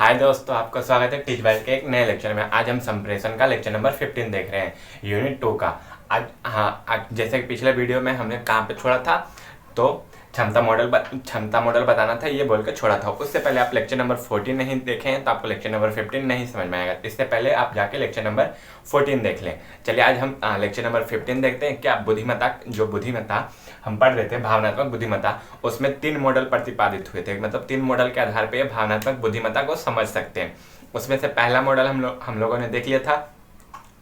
हाय दोस्तों, आपका स्वागत है टीचवाइज के एक नए लेक्चर में। आज हम संप्रेषण का लेक्चर नंबर 15 देख रहे हैं, यूनिट 2 का। आज जैसे कि पिछले वीडियो में हमने कहाँ पे छोड़ा था, तो क्षमता मॉडल बताना था, ये बोल के छोड़ा था। उससे पहले आप लेक्चर नंबर 14 नहीं देखे हैं तो आपको लेक्चर नंबर 15 नहीं समझ में आएगा। इससे पहले आप जाके लेक्चर नंबर 14 देख लें। चलिए आज हम लेक्चर नंबर 15 देखते हैं। क्या बुद्धिमत्ता हम पढ़ रहे थे, भावनात्मक बुद्धिमत्ता, उसमें 3 मॉडल प्रतिपादित हुए थे। मतलब 3 मॉडल के आधार पर भावनात्मक बुद्धिमत्ता को समझ सकते हैं। उसमें से पहला मॉडल हम लोगों ने देख लिया था,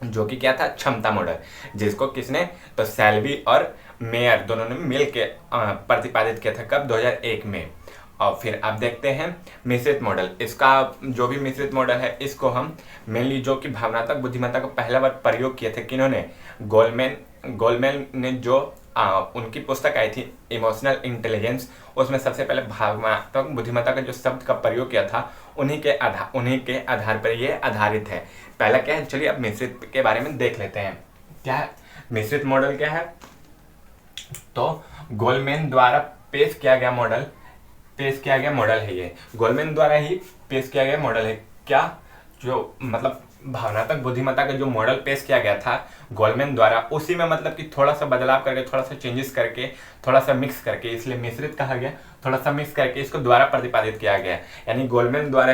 जो कि क्या था, क्षमता मॉडल, जिसको किसने, तो सेल्वी और मेयर दोनों ने मिल के प्रतिपादित किया था। कब? 2001 में। और फिर आप देखते हैं मिश्रित मॉडल। इसका जो भी मिश्रित मॉडल है, इसको हम मेनली जो कि भावनात्मक बुद्धिमत्ता को पहला बार प्रयोग किए थे, किन्होंने, गोलमैन ने, जो उनकी पुस्तक आई थी इमोशनल इंटेलिजेंस, उसमें सबसे पहले भावनात्मक बुद्धिमत्ता का जो शब्द का प्रयोग किया था, उन्हीं के आधार पर ये आधारित है। पहला क्या है, चलिए अब मिश्रित के बारे में देख लेते हैं। क्या है मिश्रित मॉडल? क्या है, तो गोलमैन द्वारा पेश किया गया मॉडल है। ये गोलमैन द्वारा ही पेश किया गया मॉडल है। क्या, जो मतलब भावनात्मक बुद्धिमत्ता का जो मॉडल पेश किया गया था गोलमैन द्वारा, उसी में मतलब कि थोड़ा सा बदलाव करके, थोड़ा सा चेंजेस करके, थोड़ा सा मिक्स करके, इसलिए मिश्रित कहा गया। थोड़ा सा मिक्स करके इसको द्वारा प्रतिपादित किया गया। यानी गोलमैन द्वारा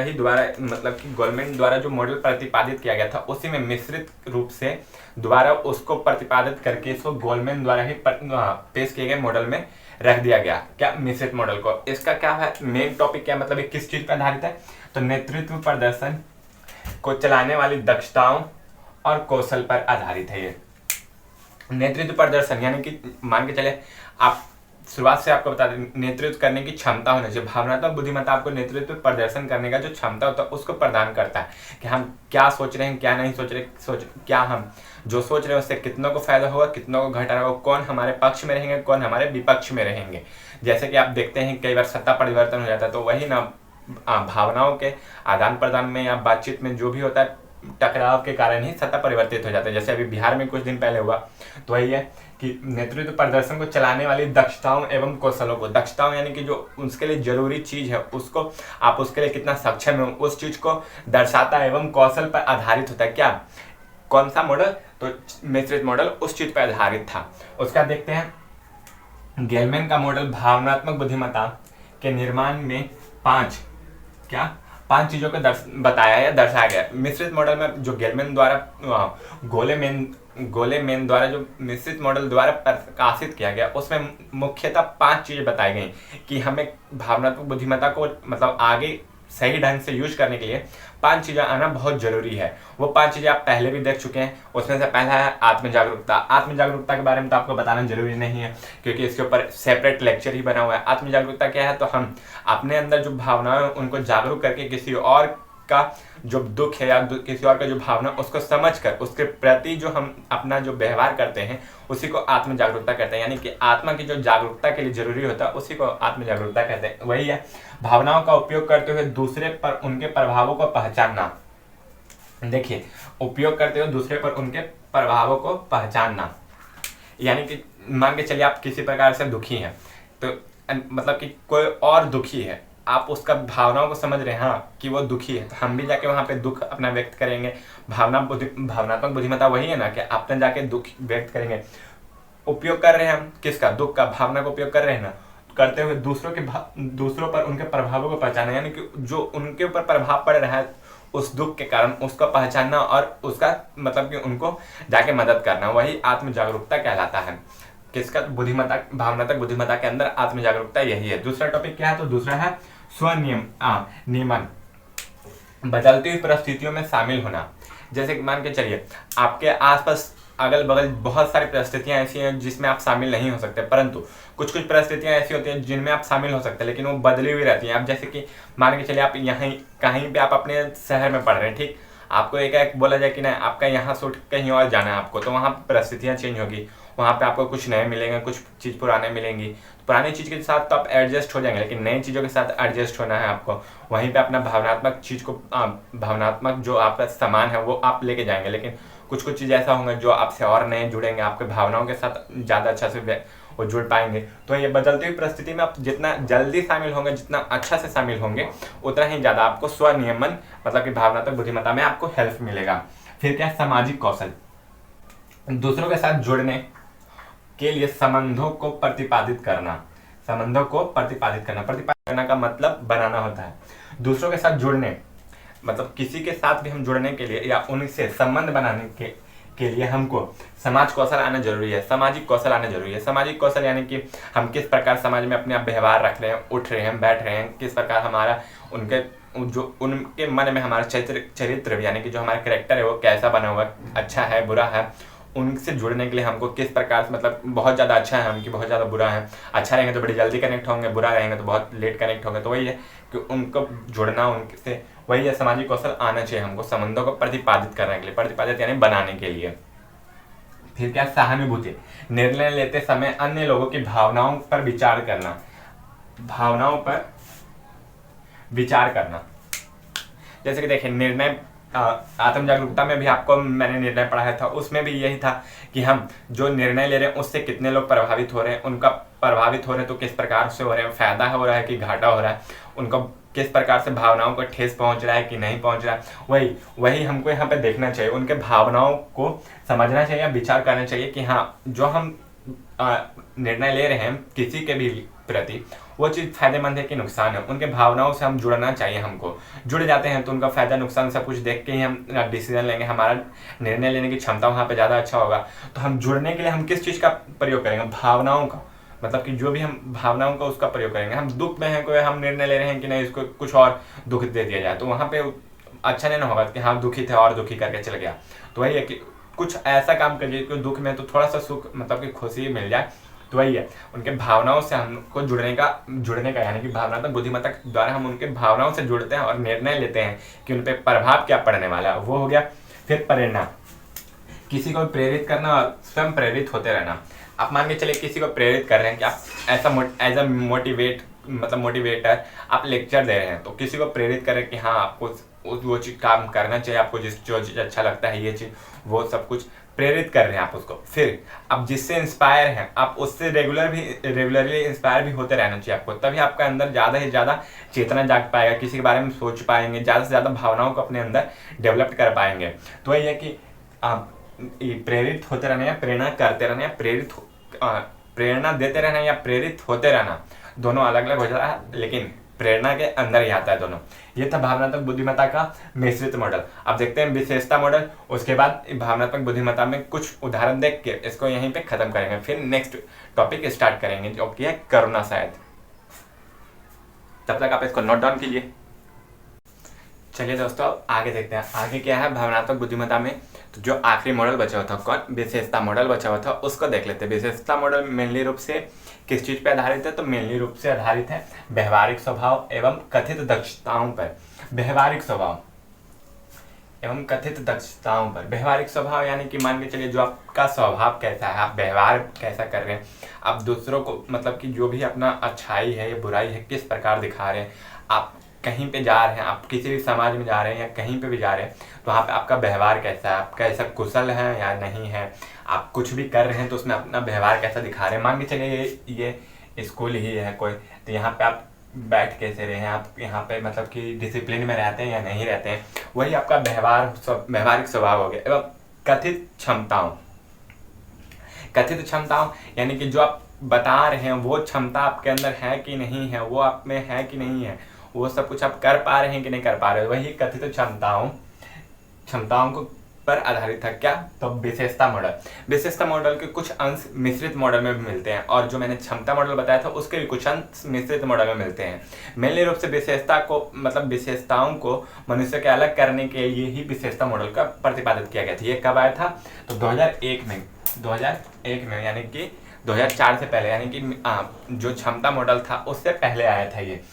जो मॉडल प्रतिपादित किया गया था, उसी में मिश्रित रूप से द्वारा उसको प्रतिपादित करके इसको गोलमैन द्वारा ही पेश किए गए मॉडल में रख दिया गया। क्या, मिश्रित मॉडल को। इसका क्या है, मेन टॉपिक क्या, मतलब किस चीज पर आधारित है, तो नेतृत्व प्रदर्शन को चलाने वाली दक्षताओं और कौशल पर आधारित है। ये नेतृत्व प्रदर्शन यानी कि मान के चले, आप शुरुआत से आपको बता दें, नेतृत्व करने की क्षमता होनी चाहिए। भावनात्मक बुद्धिमत्ता आपको नेतृत्व प्रदर्शन करने का जो क्षमता होता है, उसको प्रदान करता है कि हम क्या सोच रहे हैं, क्या नहीं सोच रहे, क्या हम जो सोच रहे हैं उससे कितनों को फायदा होगा, कितनों को घाटा होगा, कौन हमारे पक्ष में रहेंगे, कौन हमारे विपक्ष में रहेंगे। जैसे कि आप देखते हैं कई बार सत्ता परिवर्तन हो जाता है, तो वही ना भावनाओं के आदान प्रदान में या बातचीत में जो भी होता है, टकराव के कारण ही सत्ता परिवर्तित हो जाता है। जैसे अभी बिहार में कुछ दिन पहले हुआ, तो वही है कि नेतृत्व प्रदर्शन को चलाने वाली दक्षताओं एवं कौशलों को, दक्षताओं यानी कि जो उसके लिए जरूरी चीज है, उसको आप उसके लिए कितना सक्षम है, उस चीज को दर्शाता एवं कौशल पर आधारित होता है। क्या, कौन सा मॉडल, तो मिश्रित मॉडल उस चीज पर आधारित था। उसका देखते हैं गेलमैन का मॉडल भावनात्मक बुद्धिमत्ता के निर्माण में 5 चीजों को बताया या दर्शाया गया। मिश्रित मॉडल में जो गोलेमैन द्वारा जो मिश्रित मॉडल द्वारा प्रकाशित किया गया, उसमें मुख्यतः 5 चीजें बताई गई कि हमें भावनात्मक बुद्धिमत्ता को मतलब आगे सही ढंग से यूज करने के लिए 5 चीजें आना बहुत जरूरी है। वो 5 चीजें आप पहले भी देख चुके हैं। उसमें से पहला है आत्म जागरूकता। आत्म जागरूकता के बारे में तो आपको बताना जरूरी नहीं है, क्योंकि इसके ऊपर सेपरेट लेक्चर ही बना हुआ है। आत्म जागरूकता क्या है, तो हम अपने अंदर जो भावनाएं उनको जागरूक करके किसी और का जो दुख है या किसी और का जो भावना, उसको समझकर उसके प्रति जो हम अपना जो व्यवहार करते हैं, उसी को आत्म जागरूकता कहते हैं। यानी कि आत्मा की जो जागरूकता के लिए जरूरी होता है, उसी को आत्म जागरूकता कहते हैं। वही है भावनाओं का उपयोग करते हुए दूसरे पर उनके प्रभावों को पहचानना। देखिए, उपयोग करते हुए दूसरे पर उनके प्रभावों को पहचानना, यानी कि मान के चलिए आप किसी प्रकार से दुखी हैं, तो मतलब कि कोई और दुखी है, आप उसका भावनाओं को समझ रहे हैं, हाँ कि वो दुखी है, तो हम भी जाके वहाँ पे दुख अपना व्यक्त करेंगे। भावनात्मक बुद्धिमत्ता वही है ना, कि अपने जाके दुख व्यक्त करेंगे। उपयोग कर रहे हैं हम किसका, दुख का, भावना को उपयोग कर रहे हैं ना, करते हुए दूसरों पर उनके प्रभावों को पहचाना, यानी कि जो उनके ऊपर प्रभाव पड़ रहा है उस दुख के कारण, उसको पहचानना और उसका मतलब कि उनको जाके मदद करना, वही आत्म जागरूकता कहलाता है। किसका, भावनात्मक बुद्धिमत्ता के अंदर आत्म जागरूकता यही है। दूसरा टॉपिक क्या है, तो दूसरा है नियमन, बदलती हुई परिस्थितियों में शामिल होना। जैसे कि मान के चलिए आपके आसपास अगल बगल बहुत सारी परिस्थितियां ऐसी हैं जिसमें आप शामिल नहीं हो सकते, परंतु कुछ परिस्थितियां ऐसी होती हैं जिनमें आप शामिल हो सकते हैं, लेकिन वो बदली हुई रहती हैं। आप जैसे कि मान के चलिए आप यहाँ कहीं पे आप अपने शहर में पढ़ रहे हैं, ठीक, आपको एक बोला जाए कि नहीं आपका यहाँ से उठ कहीं और जाना है आपको, तो वहाँ परिस्थितियाँ चेंज होगी, वहाँ पे आपको कुछ नए मिलेंगे, कुछ चीज़ पुराने मिलेंगी। तो पुरानी चीज़ के साथ तो आप एडजस्ट हो जाएंगे, लेकिन नई चीज़ों के साथ एडजस्ट होना है आपको। वहीं पे अपना भावनात्मक जो आपका सामान है वो आप लेके जाएंगे, लेकिन कुछ चीज़ ऐसा होंगे जो आपसे और नए जुड़ेंगे, आपके भावनाओं के साथ ज़्यादा अच्छा से वो जुड़ पाएंगे। तो ये बदलती हुई परिस्थिति में आप जितना जल्दी शामिल होंगे, जितना अच्छा से शामिल होंगे, उतना ही ज़्यादा आपको स्वनियमन मतलब कि भावनात्मक बुद्धिमत्ता में आपको हेल्प मिलेगा। फिर क्या है, सामाजिक कौशल। दूसरों के साथ जुड़ने के लिए संबंधों को प्रतिपादित करना। संबंधों को प्रतिपादित करना का मतलब बनाना होता है। दूसरों के साथ जुड़ने मतलब किसी के साथ भी हम जुड़ने के लिए या उनसे संबंध बनाने के लिए हमको समाज कौशल आना जरूरी है, सामाजिक कौशल आना जरूरी है। सामाजिक कौशल यानी कि हम किस प्रकार समाज में अपने व्यवहार रख रहे हैं, उठ रहे हैं, बैठ रहे हैं, किस प्रकार हमारा उनके मन में हमारा चरित्र यानी कि जो हमारा कैरेक्टर है वो कैसा बना हुआ है, अच्छा है, बुरा है। उनसे जुड़ने के लिए हमको किस प्रकार से मतलब बहुत ज़्यादा अच्छा है हम कि बहुत ज़्यादा बुरा है। अच्छा रहेंगे तो बड़ी जल्दी कनेक्ट होंगे, बुरा रहेंगे तो बहुत लेट कनेक्ट होंगे। तो वही है कि उनको जुड़ना, उनसे वही है सामाजिक कौशल आना चाहिए हमको संबंधों को प्रतिपादित करने के लिए, प्रतिपादित यानी बनाने के लिए। फिर क्या, सहानुभूति। निर्णय लेते समय अन्य लोगों की भावनाओं पर विचार करना। भावनाओं पर विचार करना, जैसे कि देखिए निर्णय आत्म जागरूकता में भी आपको मैंने निर्णय पढ़ाया था, उसमें भी यही था कि हम जो निर्णय ले रहे हैं उससे कितने लोग प्रभावित हो रहे हैं, उनका प्रभावित हो रहे हैं तो किस प्रकार से हो रहे हैं, फायदा हो रहा है कि घाटा हो रहा है, उनको किस प्रकार से भावनाओं को ठेस पहुंच रहा है कि नहीं पहुंच रहा है। वही हमको यहाँ पे देखना चाहिए, उनके भावनाओं को समझना चाहिए, विचार करना चाहिए कि हाँ जो हम निर्णय ले रहे हैं किसी के भी प्रति वो चीज़ फायदेमंद है कि नुकसान है। उनके भावनाओं से हम जुड़ना चाहिए, हमको जुड़ जाते हैं तो उनका फायदा नुकसान सब कुछ देख के ही हम डिसीजन लेंगे, हमारा निर्णय लेने की क्षमता वहाँ पे ज़्यादा अच्छा होगा। तो हम जुड़ने के लिए हम किस चीज़ का प्रयोग करेंगे, भावनाओं का, मतलब कि जो भी हम भावनाओं का उसका प्रयोग करेंगे। हम दुख में हैं, कोई हम निर्णय ले रहे हैं कि नहीं इसको कुछ और दुख दे दिया जाए, तो वहाँ पे अच्छा नहीं ना होगा कि हाँ दुखी थे और दुखी करके चल गया। तो वही है कि कुछ ऐसा काम करिए कि दुख में तो थोड़ा सा सुख मतलब कि खुशी मिल जाए। तो वही है उनके भावनाओं से हमको जुड़ने का यानी कि भावनात्मक बुद्धिमत्ता के द्वारा हम उनके भावनाओं से जुड़ते हैं और निर्णय लेते हैं कि उन पर प्रभाव क्या पड़ने वाला है, वो हो गया। फिर प्रेरणा, किसी को प्रेरित करना और स्वयं प्रेरित होते रहना। आप मान के चलिए किसी को प्रेरित कर रहे हैं कि आप ऐसा एज अ मोटिवेटर आप लेक्चर दे रहे हैं, तो किसी को प्रेरित करें कि हाँ आपको वो चीज़ काम करना चाहिए, आपको जो चीज़ अच्छा लगता है ये चीज़ वो सब कुछ प्रेरित कर रहे हैं आप उसको। फिर आप जिससे इंस्पायर हैं आप उससे रेगुलरली इंस्पायर भी होते रहना चाहिए आपको, तभी आपका अंदर ज़्यादा से ज़्यादा चेतना जाग पाएगा, किसी के बारे में सोच पाएंगे, ज़्यादा से ज़्यादा भावनाओं को अपने अंदर डेवलप कर पाएंगे। तो वही है कि आप प्रेरित होते रहना या प्रेरणा करते रहना या प्रेरणा देते रहना या प्रेरित होते रहना, दोनों अलग अलग हो जाता है लेकिन प्रेरणा के अंदर ही आता है दोनों। ये था भावनात्मक बुद्धिमत्ता का मिश्रित मॉडल। अब देखते हैं विशेषता मॉडल, उसके बाद भावनात्मक बुद्धिमत्ता में कुछ उदाहरण देख के इसको यहीं पे खत्म करेंगे, फिर नेक्स्ट टॉपिक स्टार्ट करेंगे जो कि है करुणा शायद। तब तक आप इसको नोट डाउन कीजिए। चलिए दोस्तों अब आगे देखते हैं आगे क्या है भावनात्मक बुद्धिमत्ता में। तो जो आखिरी मॉडल बचा हुआ था कौन, विशेषता मॉडल बचा हुआ था, उसको देख लेते हैं। विशेषता मॉडल मेनली रूप से किस चीज़ पे आधारित है, तो मेनली रूप से आधारित है व्यवहारिक स्वभाव एवं कथित दक्षताओं पर। व्यवहारिक स्वभाव एवं कथित दक्षताओं पर। व्यवहारिक स्वभाव यानी कि मान के चलिए जो आपका स्वभाव कैसा है, आप व्यवहार कैसा कर रहे हैं, आप दूसरों को मतलब कि जो भी अपना अच्छाई है या बुराई है किस प्रकार दिखा रहे हैं। आप कहीं पे जा रहे हैं, आप किसी भी समाज में जा रहे हैं या कहीं पे भी जा रहे हैं, तो वहाँ पे आपका व्यवहार कैसा है, आप कैसा कुशल है या नहीं है, आप कुछ भी कर रहे हैं तो उसमें अपना व्यवहार कैसा दिखा रहे हैं। मान के चलिए ये स्कूल ही है कोई, तो यहाँ पे आप बैठ कैसे रहे हैं, आप यहाँ पे मतलब कि डिसिप्लिन में रहते हैं या नहीं रहते हैं, वही आपका व्यवहारिक स्वभाव हो गया। एवं कथित क्षमताओं यानी कि जो आप बता रहे हैं वो क्षमता आपके अंदर है कि नहीं है, वो आप में है कि नहीं है, वो सब कुछ आप कर पा रहे हैं कि नहीं कर पा रहे हो, वही कथित क्षमताओं को पर आधारित था। क्या, तो विशेषता मॉडल के कुछ अंश मिश्रित मॉडल में भी मिलते हैं और जो मैंने क्षमता मॉडल बताया था उसके भी कुछ अंश मिश्रित मॉडल में मिलते हैं। मेनली रूप से विशेषताओं को मनुष्य के अलग करने के लिए ही विशेषता मॉडल का प्रतिपादित किया गया था। ये कब आया था, तो 2001 में यानी कि 2004 से पहले, यानी कि जो क्षमता मॉडल था उससे पहले आया था ये।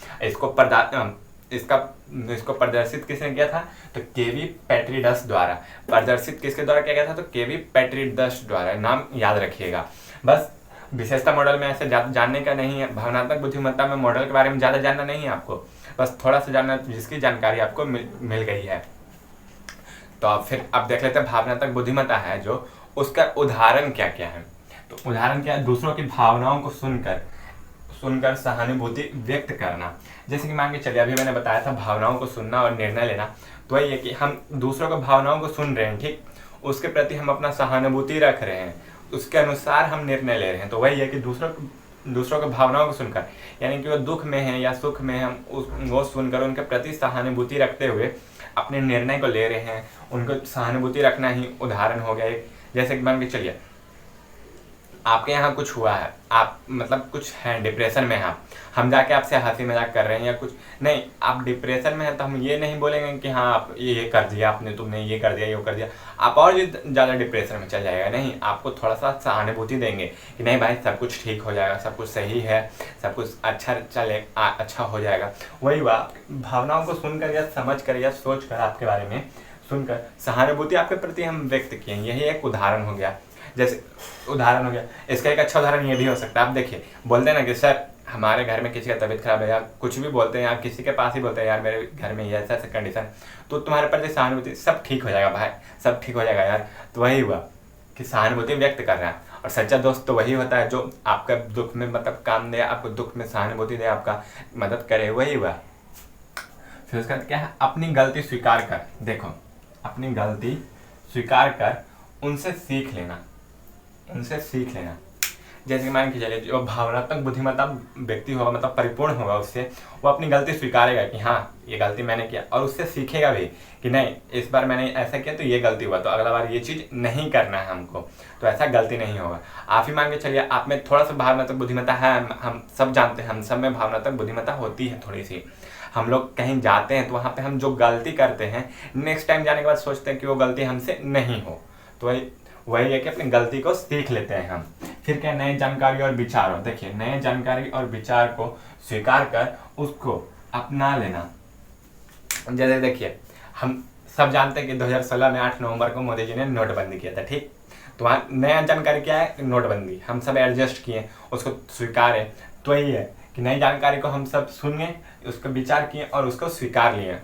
इसको प्रदर्शित किसने किया था, तो केवी पेट्रिडस द्वारा। प्रदर्शित किसके द्वारा किया गया था, तो केवी पेट्रिडस द्वारा, नाम याद रखिएगा। बस विशेषता मॉडल में ऐसे जानने का नहीं है, भावनात्मक बुद्धिमत्ता में मॉडल के बारे में ज़्यादा जानना नहीं है आपको, बस थोड़ा सा जानना जिसकी जानकारी आपको मिल गई है। तो अब फिर अब देख लेते हैं भावनात्मक बुद्धिमत्ता है जो उसका उदाहरण क्या क्या है। तो उदाहरण क्या है, दूसरों की भावनाओं को सुनकर सहानुभूति व्यक्त करना। जैसे कि मान के चलिए अभी मैंने बताया था भावनाओं को सुनना और निर्णय लेना, तो वही है कि हम दूसरों की भावनाओं को सुन रहे हैं, ठीक, उसके प्रति हम अपना सहानुभूति रख रहे हैं, उसके अनुसार हम निर्णय ले रहे हैं। तो वही है कि दूसरों की भावनाओं को सुनकर, यानी कि वो दुख में है या सुख में, हम वो सुनकर उनके प्रति सहानुभूति रखते हुए अपने निर्णय को ले रहे हैं। उनको सहानुभूति रखना ही उदाहरण हो गया एक। जैसे कि मान के चलिए आपके यहाँ कुछ हुआ है, आप मतलब कुछ है डिप्रेशन में हैं, हम जाके आपसे हंसी मजाक कर रहे हैं या कुछ नहीं, आप डिप्रेशन में हैं, तो हम ये नहीं बोलेंगे कि हाँ आप ये कर दिया आपने, तुमने ये कर दिया, ये कर दिया, आप और भी ज़्यादा डिप्रेशन में चल जाएगा। नहीं, आपको थोड़ा सा सहानुभूति देंगे कि नहीं भाई सब कुछ ठीक हो जाएगा, सब कुछ सही है, सब कुछ अच्छा हो जाएगा। वही हुआ, भावनाओं को सुनकर या समझ कर या सोच कर, आपके बारे में सुनकर सहानुभूति आपके प्रति हम व्यक्त किए, यही एक उदाहरण हो गया। जैसे उदाहरण हो गया, इसका एक अच्छा उदाहरण ये भी हो सकता है, आप देखिए बोलते हैं ना कि सर हमारे घर में किसी का तबीयत खराब है, या कुछ भी बोलते हैं, आप किसी के पास ही बोलते हैं यार मेरे घर में ये ऐसा कंडीशन, तो तुम्हारे प्रति सहानुभूति, सब ठीक हो जाएगा भाई, सब ठीक हो जाएगा यार। तो वही हुआ कि सहानुभूति व्यक्त कर रहा है। और सच्चा दोस्त तो वही होता है जो आपका दुख में मतलब काम दे, आपको दुख में सहानुभूति दे, आपका मदद करे, वही हुआ। फिर उसका क्या है, अपनी गलती स्वीकार कर, देखो अपनी गलती स्वीकार कर उनसे सीख लेना, जैसे कि मान के चलिए जो भावनात्मक बुद्धिमत्ता व्यक्ति होगा, मतलब परिपूर्ण होगा, उससे वो अपनी गलती स्वीकारेगा कि हाँ ये गलती मैंने किया, और उससे सीखेगा भी कि नहीं इस बार मैंने ऐसा किया तो ये गलती हुआ, तो अगला बार ये चीज़ नहीं करना है हमको, तो ऐसा गलती नहीं होगा। आप ही मान के चलिए आप में थोड़ा सा भावनात्मक बुद्धिमत्ता है, हम सब जानते हैं, हम सब में भावनात्मक बुद्धिमत्ता होती है थोड़ी सी। हम लोग कहीं जाते हैं तो वहाँ पर हम जो गलती करते हैं, नेक्स्ट टाइम जाने के बाद सोचते हैं कि वो गलती हमसे नहीं हो, तो वही है कि अपनी गलती को सीख लेते हैं हम। फिर क्या, नई जानकारी और विचार, देखिए नए जानकारी और विचार को स्वीकार कर उसको अपना लेना। जैसे देखिए हम सब जानते हैं कि 2016 में 8 नवंबर को मोदी जी ने नोटबंदी किया था, ठीक, तो वहाँ नया जानकारी क्या है, नोटबंदी, हम सब एडजस्ट किए, उसको स्वीकारें। तो यही है कि नई जानकारी को हम सब सुने, उसको विचार किए और उसको स्वीकार लिए,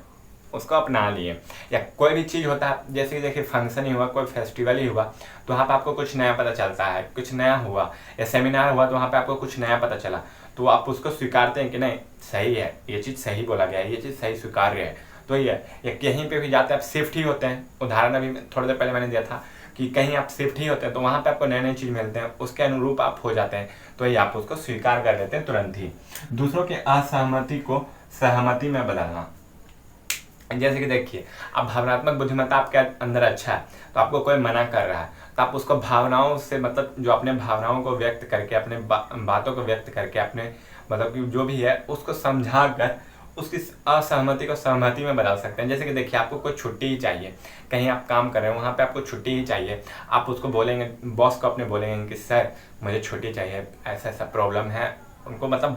उसको अपना लिए। या कोई भी चीज़ होता है, जैसे कि देखिए फंक्शन ही हुआ, कोई फेस्टिवल ही हुआ, तो वहाँ पे आपको कुछ नया पता चलता है, कुछ नया हुआ, या सेमिनार हुआ तो वहाँ पे आपको कुछ नया पता चला, तो आप उसको स्वीकारते हैं कि नहीं सही है, ये चीज़ सही बोला गया है, ये चीज़ सही स्वीकार्य है। तो ये है, या कहीं पे भी जाते हैं आप शिफ्ट ही होते हैं, उदाहरण अभी थोड़ी देर पहले मैंने दिया था कि कहीं आप शिफ्ट ही होते हैं तो वहाँ पे आपको नए नई चीज़ मिलते हैं, उसके अनुरूप आप हो जाते हैं, तो ये आप उसको स्वीकार कर लेते हैं तुरंत ही। दूसरों के असहमति को सहमति में बदलना, जैसे कि देखिए अब भावनात्मक बुद्धिमत्ता आपके अंदर अच्छा है, तो आपको कोई मना कर रहा है, तो आप उसको भावनाओं से, मतलब जो अपने भावनाओं को व्यक्त करके, अपने बातों को व्यक्त करके, अपने मतलब कि जो भी है उसको समझा कर उसकी असहमति को सहमति में बदल सकते हैं। जैसे कि देखिए आपको कोई छुट्टी ही चाहिए, कहीं आप काम कर रहे हैं, वहाँ पे आपको छुट्टी ही चाहिए, आप उसको बोलेंगे, बॉस को अपने बोलेंगे कि सर मुझे छुट्टी चाहिए, ऐसा ऐसा प्रॉब्लम है, उनको मतलब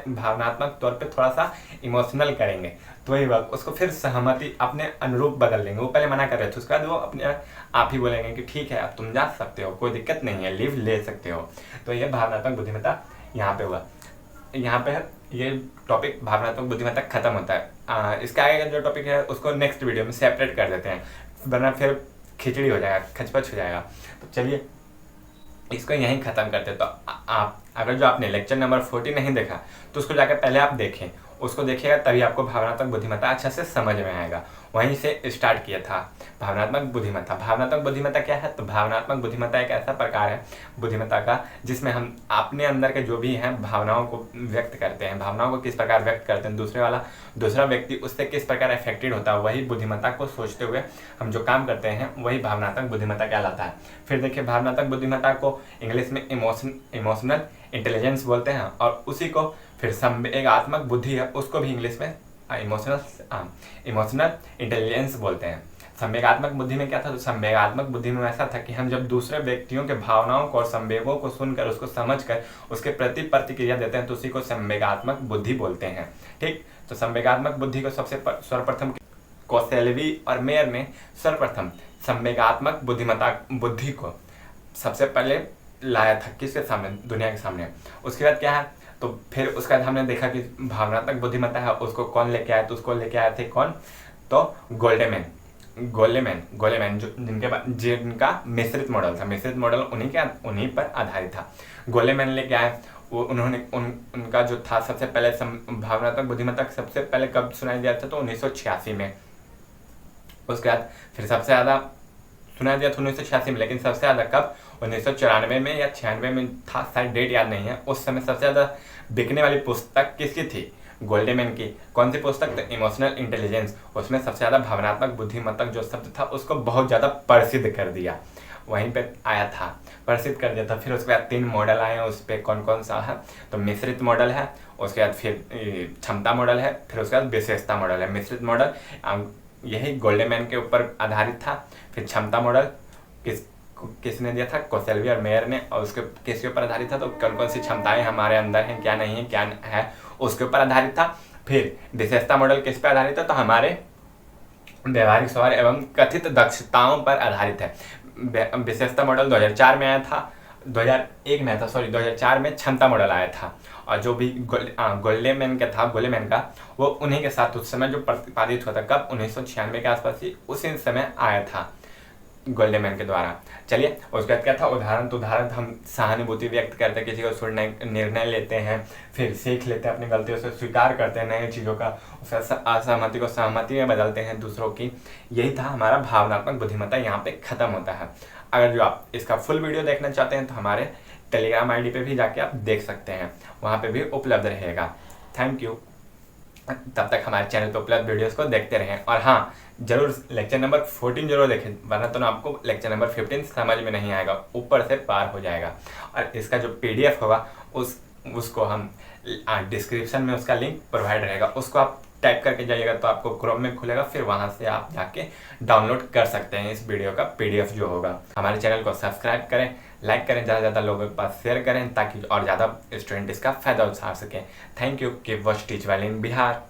भावनात्मक तौर पे थोड़ा सा इमोशनल करेंगे, तो वही बात, उसको फिर सहमति अपने अनुरूप बदल देंगे। वो पहले मना कर रहे थे, उसके बाद वो अपने आप ही बोलेंगे कि ठीक है अब तुम जा सकते हो, कोई दिक्कत नहीं है, लीव ले सकते हो। तो ये भावनात्मक बुद्धिमत्ता यहाँ पे हुआ। यहाँ पे ये टॉपिक भावनात्मक बुद्धिमत्ता खत्म होता है। इसके आगे का जो टॉपिक है उसको नेक्स्ट वीडियो में सेपरेट कर देते हैं, वरना फिर खिचड़ी हो जाएगा, खचपच हो जाएगा। तो चलिए इसको यहीं ख़त्म करते। तो आप अगर जो आपने लेक्चर नंबर 40 नहीं देखा तो उसको जाकर पहले आप देखें, उसको देखिएगा तभी आपको भावनात्मक बुद्धिमत्ता अच्छा से समझ में आएगा। वहीं से स्टार्ट किया था भावनात्मक बुद्धिमत्ता। भावनात्मक बुद्धिमत्ता क्या है? तो भावनात्मक बुद्धिमत्ता एक ऐसा प्रकार है बुद्धिमत्ता का जिसमें हम अपने अंदर के जो भी हैं भावनाओं को व्यक्त करते हैं, भावनाओं को किस प्रकार व्यक्त करते हैं, दूसरा व्यक्ति उससे किस प्रकार अफेक्टेड होता है, वही बुद्धिमत्ता को सोचते हुए हम जो काम करते हैं वही भावनात्मक बुद्धिमत्ता कहलाता है। फिर देखिए भावनात्मक बुद्धिमत्ता को इंग्लिश में इमोशनल इंटेलिजेंस बोलते हैं, और उसी को फिर संवेगात्मक बुद्धि है उसको भी इंग्लिश में इमोशनल इंटेलिजेंस बोलते हैं। संवेगात्मक बुद्धि में क्या था? तो संवेगात्मक बुद्धि में ऐसा था कि हम जब दूसरे व्यक्तियों के भावनाओं को और संवेगों को सुनकर उसको समझकर उसके प्रति प्रतिक्रिया देते हैं तो उसी को संवेगात्मक बुद्धि बोलते हैं। ठीक, तो संवेगात्मक बुद्धि को सर्वप्रथम कोसेल्वी और मेयर ने सर्वप्रथम संवेगात्मक बुद्धि को सबसे पहले लाया था किसके सामने? दुनिया के सामने। उसके बाद क्या है? तो फिर उसके बाद हमने देखा कि भावनात्मक बुद्धिमत्ता है उसको कौन लेके आया? तो उसको लेके आए थे कौन? तो गोल्डमैन। गोलेमैन जो जिनका मिश्रित मॉडल था, मिश्रित मॉडल उन्हीं पर आधारित था। गोलेमैन लेके आए, वो उन्होंने उनका जो था सबसे पहले भावनात्मक बुद्धिमत्ता सबसे पहले कब सुनाई दिया था, तो 1986 में। उसके बाद फिर सबसे ज़्यादा सुनाई दिया था 1986 में, लेकिन सबसे ज़्यादा कब, 1994 में या 96 में था, शायद डेट याद नहीं है। उस समय सबसे ज़्यादा बिकने वाली पुस्तक किसकी थी, गोल्डमैन की। कौन सी पुस्तक, तो इमोशनल इंटेलिजेंस। उसमें सबसे ज़्यादा भावनात्मक बुद्धिमत्ता जो शब्द था उसको बहुत ज़्यादा प्रसिद्ध कर दिया, वहीं पे आया था, प्रसिद्ध कर दिया था। फिर उसके बाद 3 मॉडल आए हैं, उस पर कौन कौन सा है, तो मिश्रित मॉडल है, उसके बाद फिर क्षमता मॉडल है, फिर उसके बाद विशेषता मॉडल है। मिश्रित मॉडल यही गोल्डमैन के ऊपर आधारित था। फिर क्षमता मॉडल किसने दिया था, कोसेल्वी और मेयर ने, और उसके किसके ऊपर आधारित था, तो कौन कौन सी क्षमताएं हमारे अंदर हैं, क्या नहीं है, क्या है, उसके ऊपर आधारित था। फिर विशेषता मॉडल किस पर आधारित है, तो हमारे व्यवहारिक स्वभाव एवं कथित दक्षताओं पर आधारित है। विशेषता मॉडल 2004 में आया था, 2001 में आया था, सॉरी 2004 में क्षमता मॉडल आया था। और जो भी गोल्डमैन का वो उन्हीं के साथ उस समय जो प्रतिपादित हुआ था, कब, 1996 के आसपास ही उसी समय आया था गोल्डमैन के द्वारा। चलिए, उसके बाद क्या था, उदाहरण हम सहानुभूति व्यक्त करते हैं, किसी को सुनने निर्णय लेते हैं, फिर सीख लेते हैं, अपनी गलतियों से स्वीकार करते हैं नई चीज़ों का, असहमति को सहमति में बदलते हैं दूसरों की। यही था हमारा भावनात्मक बुद्धिमत्ता, यहाँ पे खत्म होता है। अगर जो आप इसका फुल वीडियो देखना चाहते हैं तो हमारे टेलीग्राम ID पे भी जाके आप देख सकते हैं, वहाँ पे भी उपलब्ध रहेगा। Thank you. तब तक हमारे चैनल पर उपलब्ध वीडियोस को देखते रहें, और हाँ, जरूर लेक्चर नंबर 14 जरूर देखें, वरना तो आपको लेक्चर नंबर 15 समझ में नहीं आएगा, ऊपर से पार हो जाएगा। और इसका जो PDF होगा उसको हम डिस्क्रिप्शन में उसका लिंक प्रोवाइड रहेगा, उसको आप टाइप करके जाइएगा तो आपको क्रोम में खुलेगा, फिर वहाँ से आप जाके डाउनलोड कर सकते हैं इस वीडियो का PDF जो होगा। हमारे चैनल को सब्सक्राइब करें, लाइक करें, ज़्यादा से ज़्यादा लोगों के पास शेयर करें, ताकि और ज़्यादा स्टूडेंट इसका फ़ायदा उठा सकें। Thank you. Keep watch teach well in Bihar.